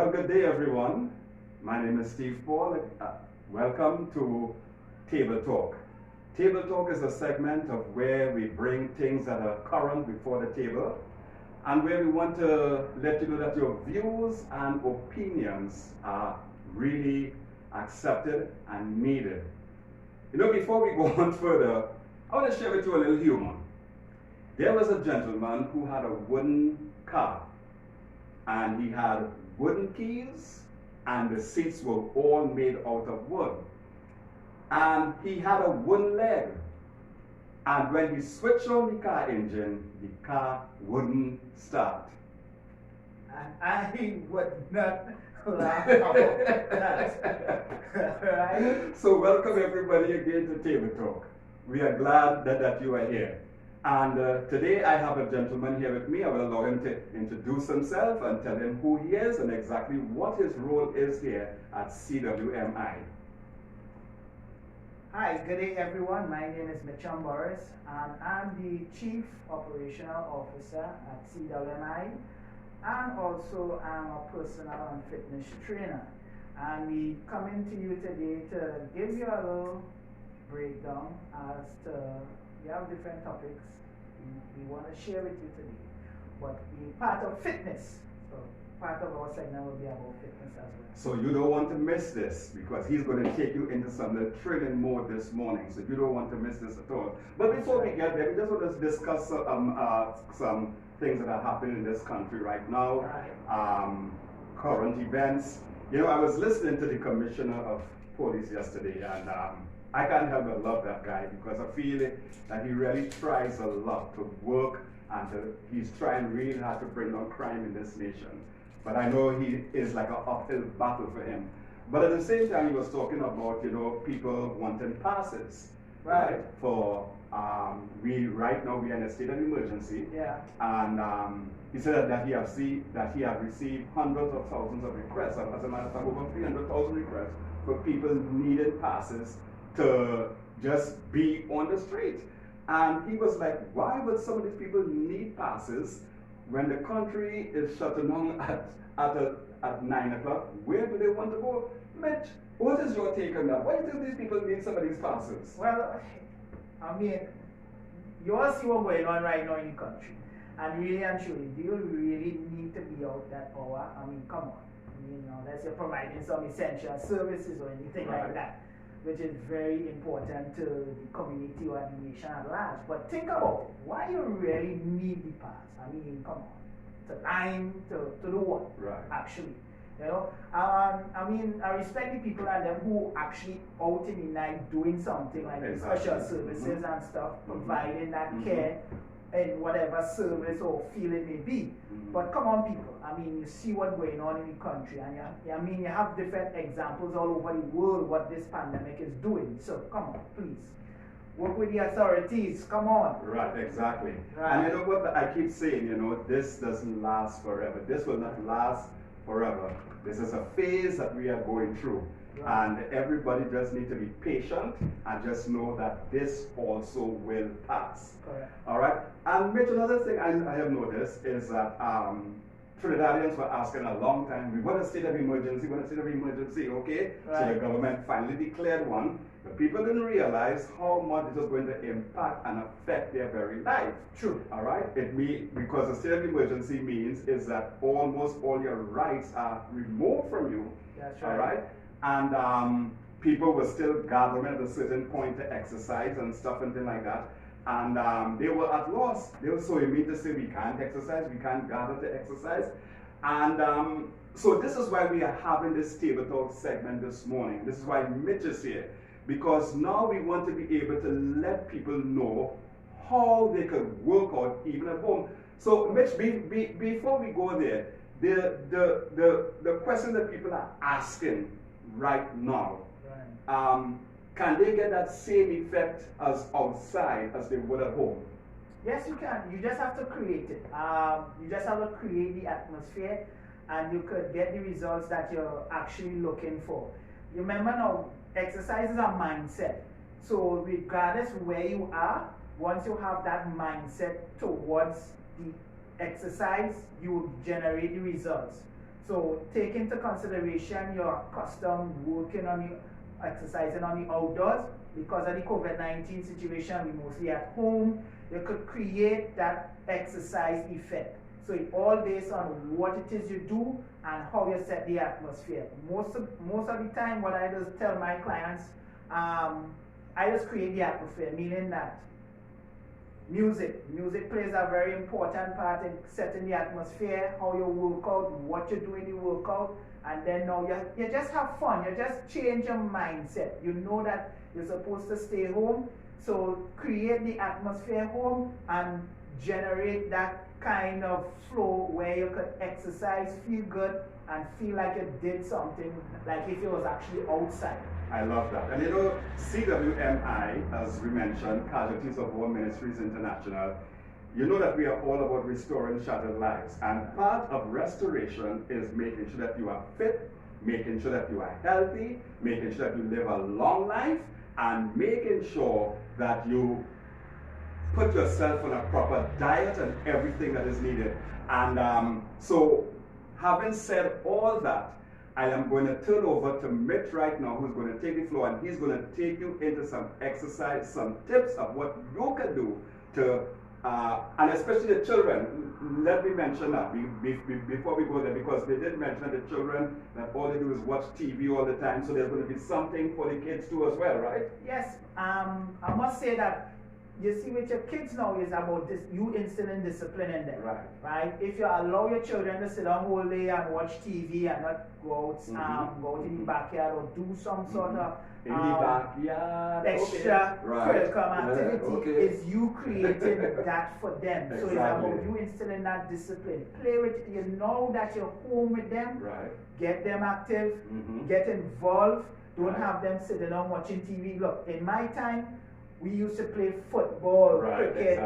Well, good day, everyone. My name is Steve Paul. Welcome to Table Talk. Table Talk is a segment of where we bring things that are current before the table and where we want to let you know that your views and opinions are really accepted and needed. You know, before we go on further, I want to share with you a little humor. There was a gentleman who had a wooden car, and he had wooden keys, and the seats were all made out of wood. And he had a wooden leg. And when he switched on the car engine, the car wouldn't start. And I would not laugh about that. Right? So welcome everybody again to Table Talk. We are glad that you are here. And today I have a gentleman here with me. I will allow him to introduce himself and tell him who he is and exactly what his role is here at CWMI. Hi, good day everyone. My name is Mitchum Morris and I'm the Chief Operational Officer at CWMI, and also I'm a personal and fitness trainer. And we coming to you today to give you a little breakdown as to, we have different topics we want to share with you today. But we part of fitness, so part of our segment will be about fitness as well. So you don't want to miss this because he's going to take you into some training mode this morning. So you don't want to miss this at all. But before we get there, we just want to discuss some things that are happening in this country right now. Right. Current events. You know, I was listening to the Commissioner of Police yesterday, and I can't help but love that guy because I feel that he really tries a lot to work, and he's trying really hard to bring down crime in this nation. But I know he is like an uphill battle for him. But at the same time, he was talking about, you know, people wanting passes, right? For right now we are in a state of emergency. Yeah. And he said that he have received hundreds of thousands of requests. As a matter of fact, over 300,000 requests for people needing passes to just be on the street. And he was like, why would some of these people need passes when the country is shutting down at 9 o'clock? Where do they want to go? Mitch, what is your take on that? Why do these people need some of these passes? Well, I mean, you all see what's going on right now in the country. And really and truly, do you really need to be out that hour? I mean, come on. You know, unless you're providing some essential services or anything like that, which is very important to the community or the nation at large. But think about it. Why you really need the pass? I mean, come on. To line, to do what? Right. Actually. You know? I mean, I respect the people and them who actually out in the night doing something like special services and stuff, providing that care in whatever service or field it may be. But come on, people. I mean, you see what's going on in the country, and I mean, you have different examples all over the world what this pandemic is doing. So come on, please. Work with the authorities, come on. Right, exactly. Right. And you know what I keep saying, you know, this doesn't last forever. This will not last forever. This is a phase that we are going through. Right. And everybody just need to be patient and just know that this also will pass. Correct. All right. And Mitch, another thing I have noticed is that Trinidadians were asking a long time, we want a state of emergency, okay? Right. So the government finally declared one, but people didn't realize how much it was going to impact and affect their very life. True. All right? Because a state of emergency means is that almost all your rights are removed from you. That's right. All right? And people were still gathering at a certain point to exercise and stuff and things like that. And they were at loss. They were so immediate to say, we can't exercise, we can't gather to exercise. And so this is why we are having this Table Talk segment this morning. This is why Mitch is here. Because now we want to be able to let people know how they can work out even at home. So Mitch, before we go there, the question that people are asking right now, can they get that same effect as outside as they would at home? Yes, you can. You just have to create it. You just have to create the atmosphere, and you could get the results that you're actually looking for. You remember now, exercise is a mindset. So regardless where you are, once you have that mindset towards the exercise, you will generate the results. So take into consideration your custom working on the exercising on the outdoors. Because of the COVID-19 situation, we mostly at home. You could create that exercise effect. So it's all based on what it is you do and how you set the atmosphere. Most of the time, what I just tell my clients, I just create the atmosphere, meaning that music plays a very important part in setting the atmosphere, how you work out, what you do in the workout, and then now you just have fun. You just change your mindset. You know that you're supposed to stay home, so create the atmosphere home and generate that kind of flow where you could exercise, feel good, and feel like you did something, like if it was actually outside. I love that. And you know, CWMI, as we mentioned, Casualties of War Ministries International, you know that we are all about restoring shattered lives. And part of restoration is making sure that you are fit, making sure that you are healthy, making sure that you live a long life, and making sure that you put yourself on a proper diet and everything that is needed. And so, having said all that, I am going to turn over to Mitch right now, who's going to take the floor, and he's going to take you into some exercise, some tips of what you can do to, and especially the children. Let me mention that before we go there, because they did mention that the children, that all they do is watch TV all the time, so there's going to be something for the kids too as well, right? Yes, I must say that you see with your kids now is about this, you instilling discipline in them. Right. If you allow your children to sit down whole day and watch TV and not go out, go out in the backyard or do some sort of in the backyard, extra curriculum activity, is you creating that for them. Exactly. So it's about you instilling that discipline. Play with, you know that you're home with them. Get them active, get involved. Don't have them sitting down watching TV. Look, in my time, we used to play football, cricket,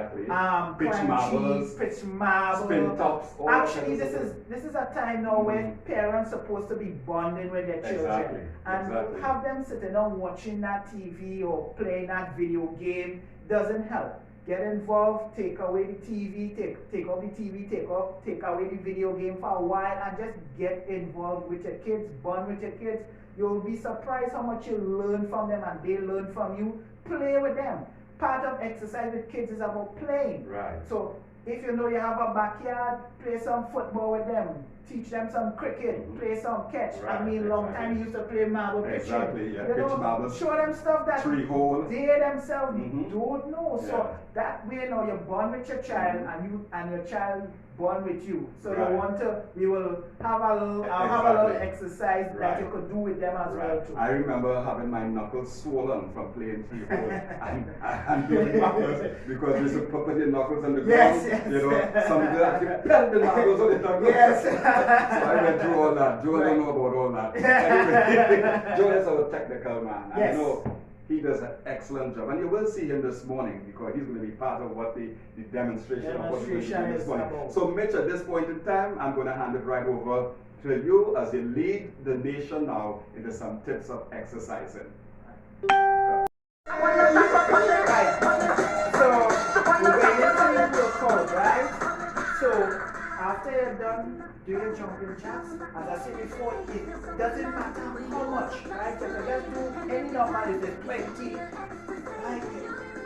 pitch marbles, spin tops. Actually, this is a time now where parents are supposed to be bonding with their children, and have them sitting down watching that TV or playing that video game doesn't help. Get involved, take away the TV, take off the TV, take away the video game for a while, and just get involved with your kids, bond with your kids. You'll be surprised how much you learn from them and they learn from you. Play with them. Part of exercise with kids is about playing. So if you know you have a backyard, play some football with them. Teach them some cricket, play some catch. I mean, long time you used to play marble pitching. Marbles. Show them stuff that tree hole. They themselves don't know. So that way now you bond with your child and your child bond with you. So we will have a little exercise that you could do with them as well too. I remember having my knuckles swollen from playing tree hole and doing knuckles, because we used to put your knuckles on the ground. You know, some people actually pelt the knuckles on the knuckles. So I went through all that. Joe don't know about all that. Anyway, Joe is our technical man. I know he does an excellent job, and you will see him this morning because he's going to be part of what the demonstration of what we're going to do this morning. So Mitch, at this point in time, I'm going to hand it right over to you as you lead the nation now into some tips of exercising. Right. So we're going into your code, right? So after you're done doing jumping jacks, as I said before, it doesn't matter how much, right? You can just do any number, if it's 20, right?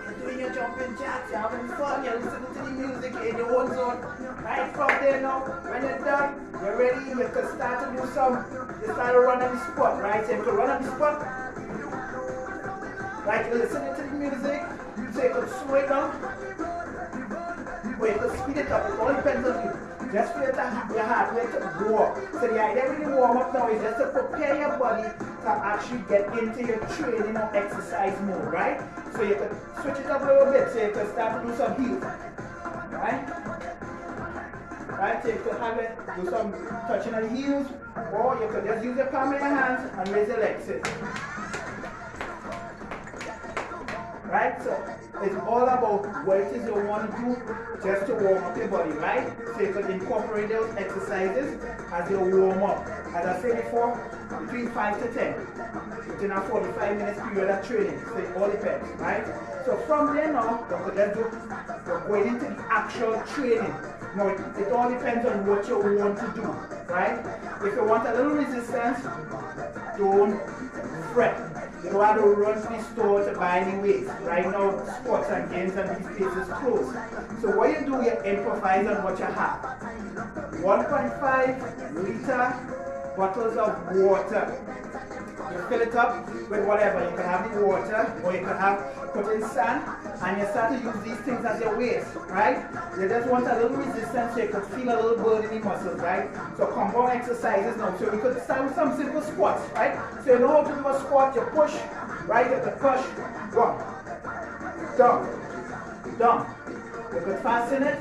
You're doing your jumping jacks, you're having fun, you're listening to the music in your own zone. Right from there now, when you're done, you're ready, you can start to do you start to run on the spot, right? So you can run on the spot. Right, you're listening to the music, so you can slow it down, or you can speed it up, it all depends on you. Just for your heart rate to go up. So the idea with the warm up now is just to prepare your body to actually get into your training or exercise mode, right? So you can switch it up a little bit, so you can start to do some heels, right? Right, so you could have it, do some touching on the heels, or you could just use your palm in your hands and raise your legs. Right, so it's all about what it is you want to do just to warm up your body, right? So you can incorporate those exercises as you warm up. As I said before, between 5 to 10, within a 45 minutes period of training. So it all depends, right? So from there now, we're going into the actual training. Now, it all depends on what you want to do, right? If you want a little resistance, don't fret. You don't have to run to the store to buy any weights. Right now, sports and games and these places closed. So what you do, you improvise on what you have. 1.5 liter bottles of water. You fill it up with whatever. You can have the water, or you can have put in sand, and you start to use these things as your weights, right? You just want a little resistance so you could feel a little burn in the muscles, right? So compound exercises now. So you could start with some simple squats, right? So you know how to do a squat, you push, right? You could push, one, down. You could fasten it,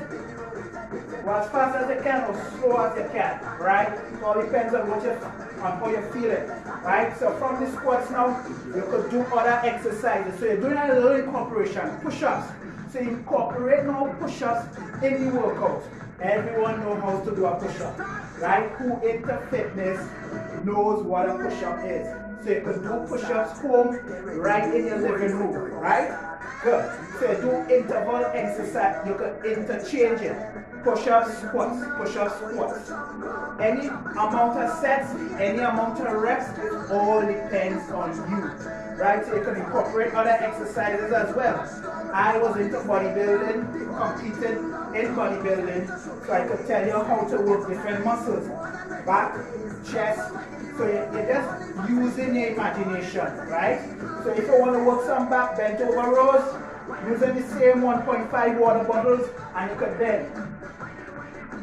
go as fast as you can or slow as you can, right? It all depends on how you feel it, right? So from the squats now, you could do other exercises. So you're doing a little incorporation, push-ups. So you incorporate now push-ups in the workout. Everyone knows how to do a push-up, right? Who into fitness knows what a push-up is. So you could do push-ups home, right in your living room, right? Good. So you do interval exercise, you could interchange it. Push-ups, squats, push-ups, squats. Any amount of sets, any amount of reps, it all depends on you, right? So you can incorporate other exercises as well. I was into bodybuilding, competed in bodybuilding, so I could tell you how to work different muscles. Back, chest. So you're just using your imagination, right? So if you want to work some back bent over rows, using the same 1.5 water bottles, and you could bend.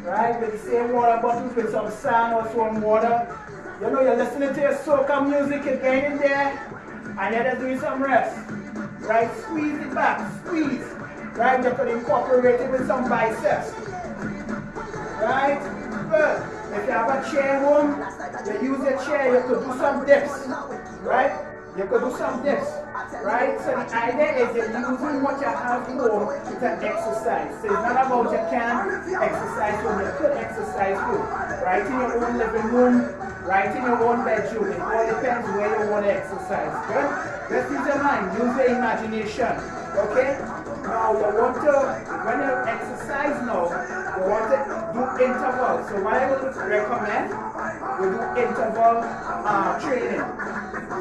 Right, with the same water bottles with some sand or some water. You know, you're listening to your soca music, you're getting in there, and you're just doing some reps. Right, squeeze it back, squeeze. Right, you could incorporate it with some biceps. Right, good. If you have a chair home, you use your chair, you could do some dips. Right, you could do some dips. Right, so the idea is you're using what you have home to exercise. So it's not about you can exercise home, you could exercise home. Right in your own living room, right in your own bedroom. It all depends where you want to exercise. Good? Just use your mind, use your imagination. Okay? Now you want to, when you exercise now, you want to do intervals. So what I would recommend, we do interval training.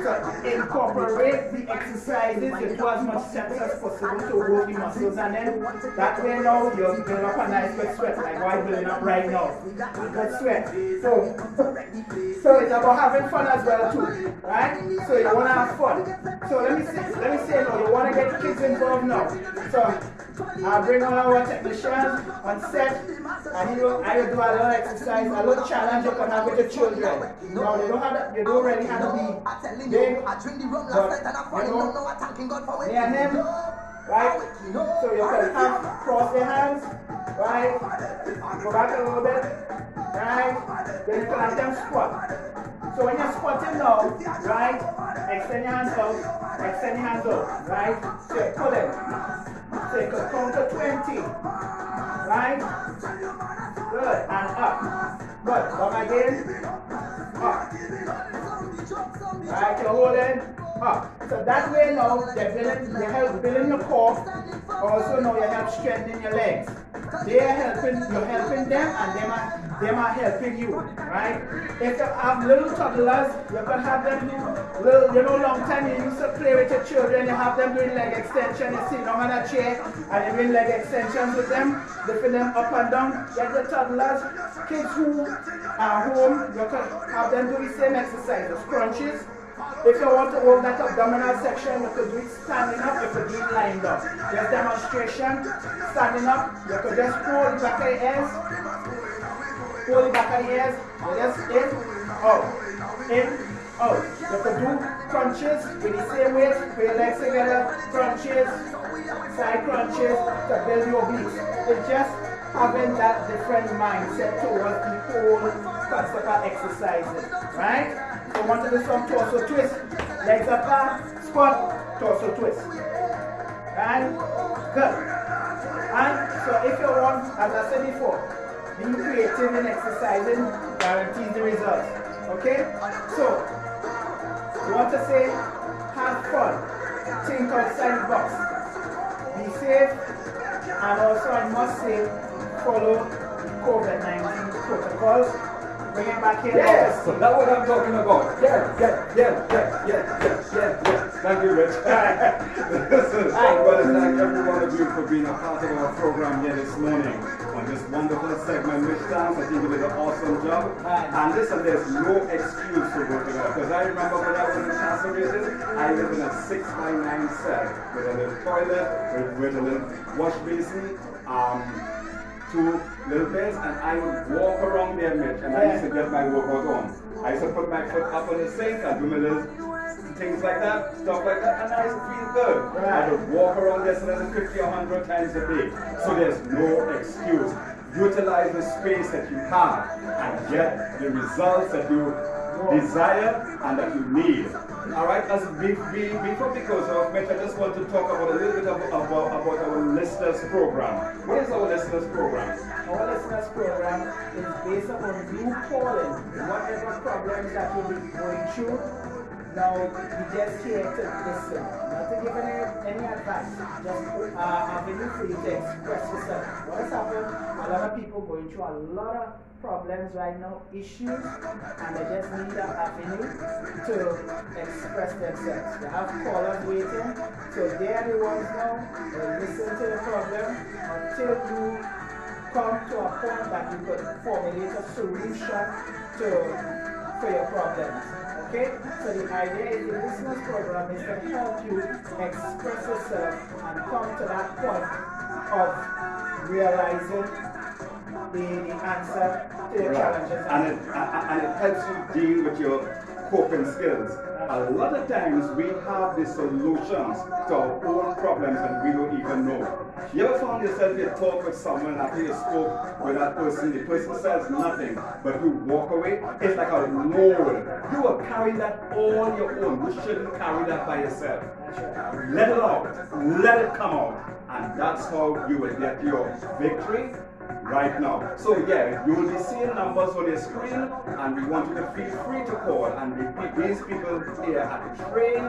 So incorporate the exercises, you do as much steps as possible to work the muscles, and then that way now you're building up a nice good sweat, like what I'm building up right now. Good sweat. So it's about having fun as well too, right? So you want to have fun. So let me say now, you want to get kids involved now. So I'll bring on our technicians on set, and I will do a little exercise, a little challenge you can have with your children. Now you don't really have to be big, but you know, me and him, right? So you can have cross your hands, right? Go back a little bit, right? Then you can have them squat. So when you're squatting now, right? Extend your hands out, right? So you pull it. So you can count to 20, right? Good, and up. Good, come again, up. Right, you're holding up. So that way now, you help building your core. Also now you help strengthening your legs. You're helping them, and them are helping you, right? If you have little toddlers, you can have them do little, you know, long time you used to play with your children, you have them doing leg extension, you sit down on a chair, and you doing leg extensions with them, lifting them up and down. Get the toddlers, kids who are home, you can have them do the same exercises, crunches. If you want to work that abdominal section, you could do it standing up, you could do it lying down. Just demonstration, standing up, you could just hold the back of the ears, hold the back of the ears, you just in, out. You could do crunches with the same weight, put your legs together, crunches, side crunches to build your obliques. It's just having that different mindset towards the whole concept of exercising, right? So I want to do some torso twist. Legs apart, squat, torso twist. Right? Good. And so if you want, as I said before, being creative in exercising guarantees the results. Okay? So, you want to say, have fun. Think outside the box. Be safe. And also, I must say, follow COVID-19 protocols. Bring it back here. Yes, that's what I'm talking about. Yes. Thank you, Rich. Listen, I want to thank every one of you for being a part of our program here this morning on this wonderful segment, which stands. I think you did an awesome job. And listen, there's no excuse for working out. Because I remember when I was incarcerated, I lived in a 6x9 cell with a little toilet, with a little wash basin, 2 little beds, and I would walk around there, Mitch, and I used to get my workout on. I used to put my foot up on the sink and do my little things like that, stuff like that, and I used to feel good. I would walk around there 50 or 100 times a day. So there's no excuse. Utilize the space that you have and get the results that you desire and that you need. Alright, as before we goes off, Mitch, I just want to talk about a little bit about our listeners program. What is our listeners program? Our listeners program is based upon you calling whatever problems that you'll be going through. Now, we just here to listen, not to give any advice, just avenue for you to express yourself. What has happened? A lot of people going through a lot of problems right now, issues, and they just need an avenue to express themselves. They have callers waiting, so they are the ones now, they listen to the problem until you come to a point that you could formulate a solution for your problems. Okay? So the idea is the listeners program is to help you express yourself and come to that point of realizing the answer to your challenges. And it helps you deal with your coping skills. A lot of times we have the solutions to our own problems and we don't even know. You ever found yourself you talk with someone after you spoke with that person, the person says nothing, but you walk away? It's like a load. You are carrying that on your own. You shouldn't carry that by yourself. Let it out. Let it come out. And that's how you will get your victory right now. So yeah, you will be seeing numbers on your screen, and we want you to feel free to call. And these people here are trained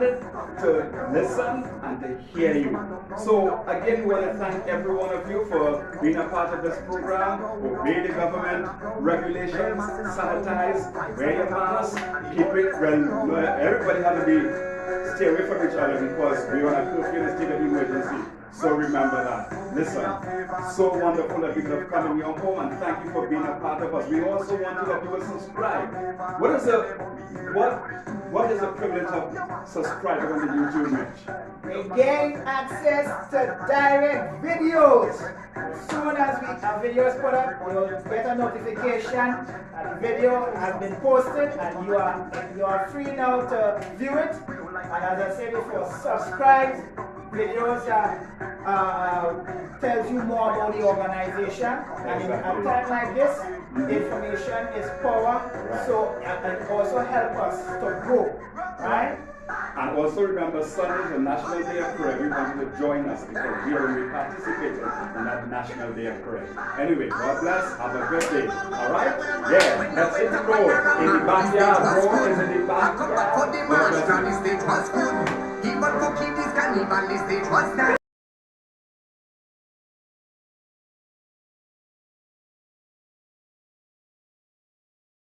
to listen and to hear you. So again, we want to thank every one of you for being a part of this program. Obey the government regulations, sanitize, wear your mask, keep it well. Everybody has to stay away from each other because we're on a curfew and state of emergency. So remember that. Listen, so wonderful that you have come in your home, and thank you for being a part of us. We also want you that you will subscribe. What is the privilege of subscribing on the YouTube, Mitch? You gain access to direct videos. As soon as we have videos put up, you'll get a notification that the video has been posted, and you are free now to view it. And as I said before, subscribe. Videos tells you more about the organization, and in a time like this, information is power, so it also help us to grow, right? And also remember, Sunday is the National Day of Prayer. We want you to join us because we are participating in that National Day of Prayer. Anyway, God bless. Have a good day. Alright? Yeah, let's hit the road. In the backyard, bro. Is in the backyard. Even cooking this cannibal, this stage was